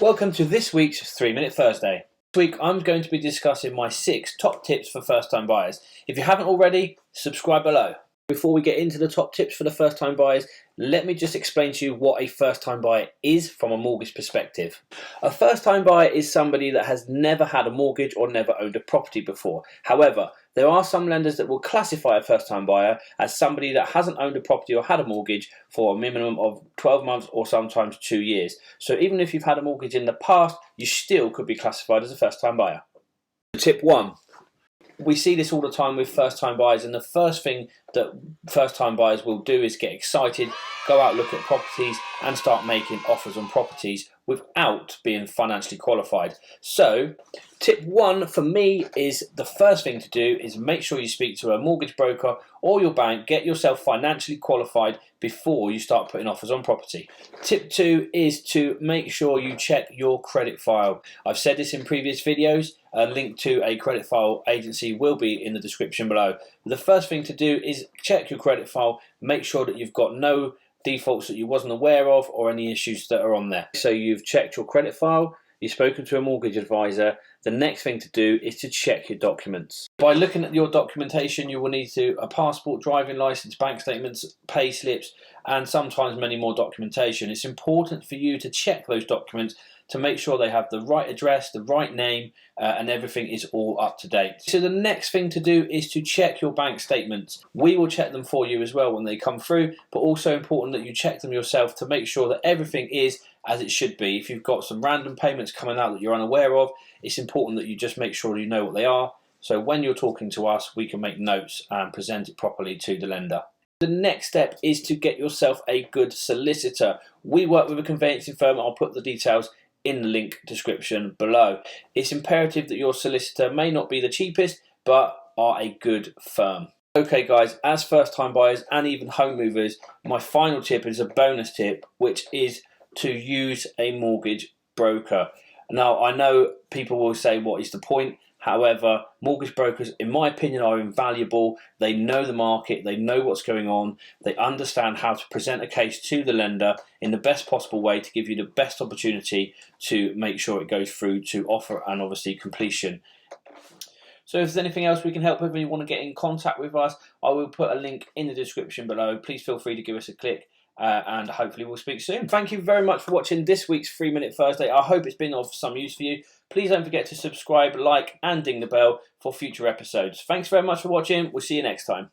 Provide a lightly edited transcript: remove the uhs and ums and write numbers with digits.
Welcome to this week's 3-Minute Thursday. This week I'm going to be discussing my 6 top tips for first-time buyers. If you haven't already, subscribe below. Before we get into the top tips for the first-time buyers, let me just explain to you what a first-time buyer is from a mortgage perspective. A first-time buyer is somebody that has never had a mortgage or never owned a property before. However, there are some lenders that will classify a first-time buyer as somebody that hasn't owned a property or had a mortgage for a minimum of 12 months or sometimes 2 years. So even if you've had a mortgage in the past, you still could be classified as a first-time buyer. Tip 1. We see this all the time with first-time buyers, and the first thing that first-time buyers will do is get excited, go out, look at properties and start making offers on properties without being financially qualified. So tip 1 for me is the first thing to do is make sure you speak to a mortgage broker or your bank, get yourself financially qualified before you start putting offers on property. Tip 2 is to make sure you check your credit file. I've said this in previous videos. A link to a credit file agency will be in the description below. The first thing to do is check your credit file, make sure that you've got no defaults that you wasn't aware of or any issues that are on there. So you've checked your credit file, you've spoken to a mortgage advisor. The next thing to do is to check your documents. By looking at your documentation, you will need a passport, driving license, bank statements, pay slips, and sometimes many more documentation. It's important for you to check those documents to make sure they have the right address, the right name, and everything is all up to date. So the next thing to do is to check your bank statements. We will check them for you as well when they come through, but also important that you check them yourself to make sure that everything is as it should be. If you've got some random payments coming out that you're unaware of, it's important that you just make sure you know what they are. So when you're talking to us, we can make notes and present it properly to the lender. The next step is to get yourself a good solicitor. We work with a conveyancing firm. I'll put the details in the link description below. It's imperative that your solicitor may not be the cheapest, but are a good firm. Okay guys, as first time buyers and even home movers, my final tip is a bonus tip, which is to use a mortgage broker. Now I know people will say, what is the point? However, mortgage brokers, in my opinion, are invaluable. They know the market, they know what's going on, they understand how to present a case to the lender in the best possible way to give you the best opportunity to make sure it goes through to offer and obviously completion. So if there's anything else we can help with and you want to get in contact with us, I will put a link in the description below. Please feel free to give us a click. And hopefully we'll speak soon. Thank you very much for watching this week's 3-Minute Thursday. I hope it's been of some use for you. Please don't forget to subscribe, like and ding the bell for future episodes. Thanks very much for watching. We'll see you next time.